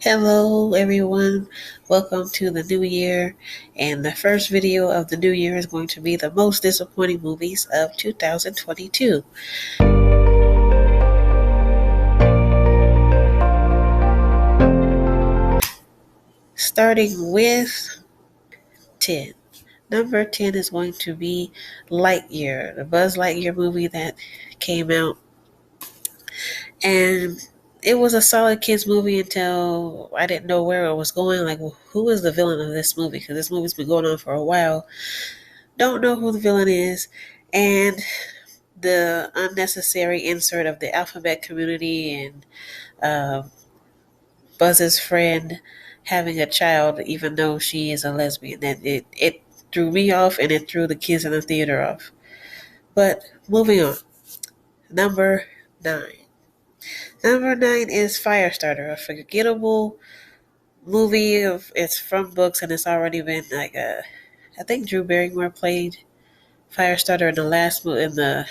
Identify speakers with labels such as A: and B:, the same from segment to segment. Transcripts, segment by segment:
A: Hello, everyone. Welcome to the new year. And the first video of the new year is going to be the most disappointing movies of 2022. Starting with 10. Number 10 is going to be Lightyear, the Buzz Lightyear movie that came out. And it was a solid kids movie until I didn't know where it was going. Like, well, who is the villain of this movie? Because this movie's been going on for a while. Don't know who the villain is. And the unnecessary insert of the alphabet community and uh, Buzz's friend having a child, even though she is a lesbian. That it threw me off and it threw the kids in the theater off. But moving on. Number 9. Number 9 is Firestarter, a forgettable movie. It's from books and it's already been I think Drew Barrymore played Firestarter in the last in the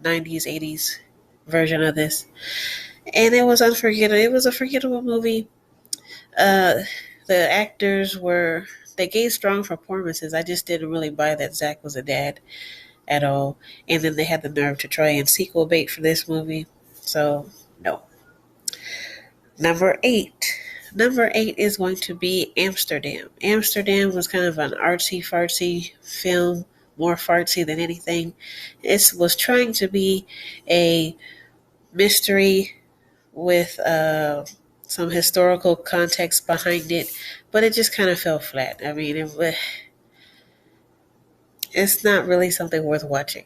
A: 90s, 80s version of this. And it was unforgettable. It was a forgettable movie. Uh, the actors they gave strong performances. I just didn't really buy that Zach was a dad at all. And then they had the nerve to try and sequel bait for this movie. So no. Number 8. Number 8 is going to be Amsterdam. Amsterdam was kind of an artsy fartsy film, more fartsy than anything. It was trying to be a mystery with some historical context behind it, but it just kind of fell flat. I mean, it's not really something worth watching.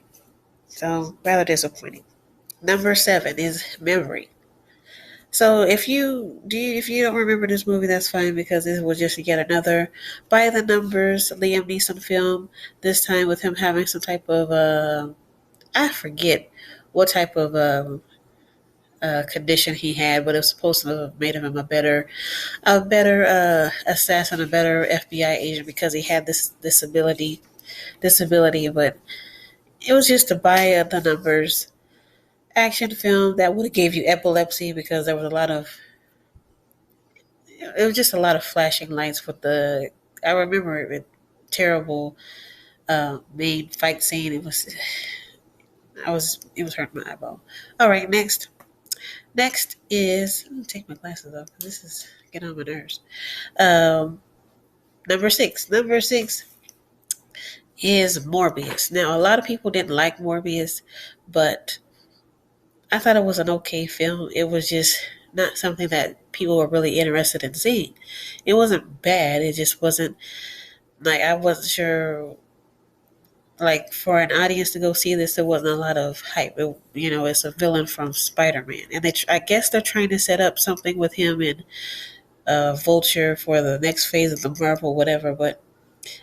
A: So, rather disappointing. Number 7 is Memory. So, if you don't remember this movie, that's fine because it was just yet another by the numbers Liam Neeson film. This time with him having some type of I forget what type of condition he had, but it was supposed to have made him a better assassin, a better FBI agent because he had this disability. But it was just a by the numbers action film that would have gave you epilepsy because there was a lot of it was just a lot of flashing lights with the. I remember it terrible main fight scene. It was hurting my eyeball. All right, next. Next is let me take my glasses off because this is getting on my nerves. Um, Number 6. Number 6 is Morbius. Now, a lot of people didn't like Morbius, but I thought it was an okay film. It was just not something that people were really interested in seeing. It wasn't bad. It just wasn't I wasn't sure. Like for an audience to go see this, there wasn't a lot of hype. It's a villain from Spider-Man, and I guess they're trying to set up something with him and Vulture for the next phase of the Marvel, whatever. But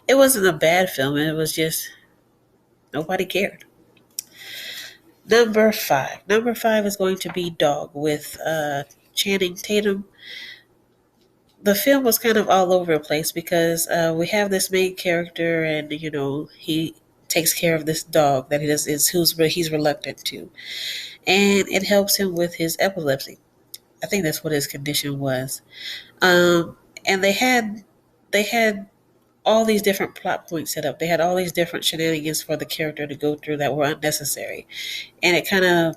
A: it wasn't a bad film. It was just nobody cared. Number 5. Number 5 is going to be Dog with Channing Tatum. The film was kind of all over the place because we have this main character, and he takes care of this dog that he's reluctant to, and it helps him with his epilepsy. I think that's what his condition was. And they had all these different plot points set up. They had all these different shenanigans for the character to go through that were unnecessary, and it kind of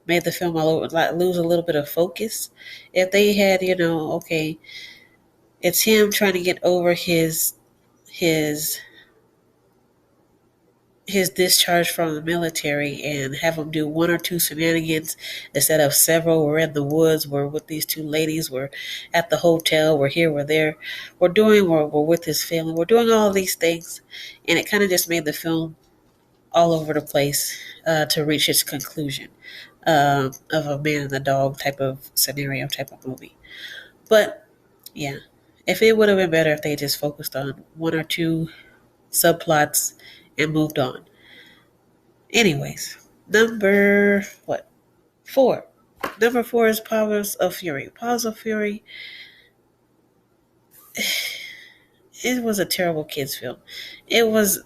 A: made the film all over, like, lose a little bit of focus. If they had, okay, it's him trying to get over his his discharge from the military and have him do one or two shenanigans instead of several. We're in the woods, we're with these two ladies, we're at the hotel, we're here, we're there, we're with his family, we're doing all of these things, and it kind of just made the film all over the place to reach its conclusion of a man and a dog type of scenario, type of movie. But yeah, if it would have been better if they just focused on one or two subplots and moved on. Anyways, number what? 4. Number 4 is Powers of Fury. Powers of Fury. It was a terrible kids film. It was.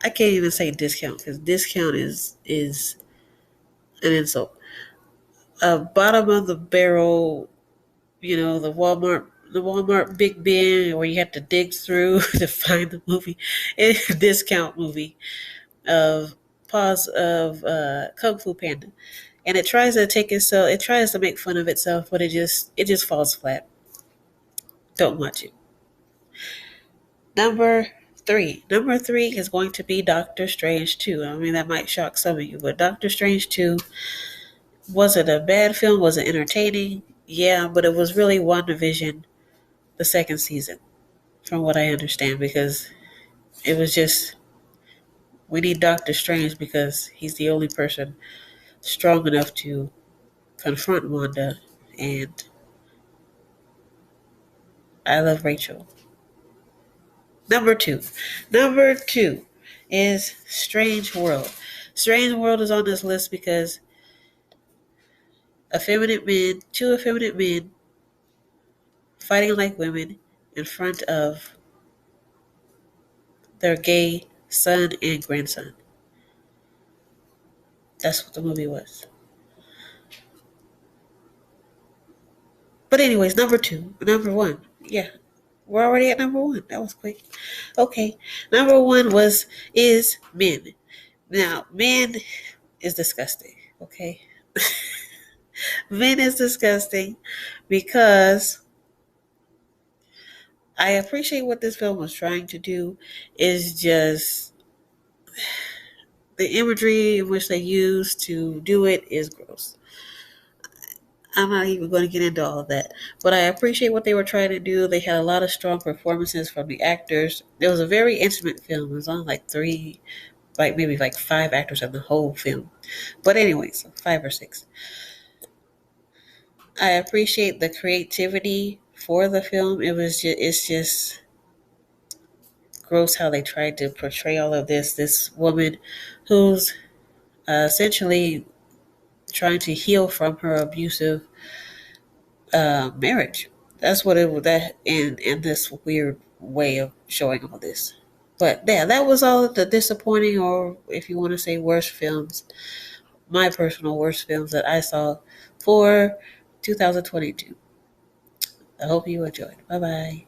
A: I can't even say discount because discount is an insult. A bottom of the barrel the Walmart Big Bin where you have to dig through to find the movie, discount movie of pause of Kung Fu Panda, and it tries to make fun of itself, but it just falls flat. Don't watch it. Number Number three is going to be Doctor Strange 2. I mean, that might shock some of you, but Doctor Strange 2, was it a bad film? Was it entertaining? Yeah, but it was really WandaVision, the second season, from what I understand, because it was just, we need Doctor Strange because he's the only person strong enough to confront Wanda, and I love Rachel. Number two. Number two is Strange World. Strange World is on this list because two effeminate men fighting like women in front of their gay son and grandson. That's what the movie was. But anyways, number one. Yeah, we're already at number one. That was quick. Okay, number one is Men. Now, Men is disgusting. Okay, Men is disgusting because I appreciate what this film was trying to do. Is just the imagery in which they use to do it is gross. I'm not even going to get into all of that, but I appreciate what they were trying to do. They had a lot of strong performances from the actors. It was a very intimate film. It was on like three, like maybe like five actors in the whole film. But anyways, five or six. I appreciate the creativity for the film. It's just gross how they tried to portray all of this woman who's essentially trying to heal from her abusive marriage. That's what it was. That in this weird way of showing all this. But yeah, that was all the disappointing, or if you want to say worst films, my personal worst films that I saw for 2022. I hope you enjoyed. Bye bye.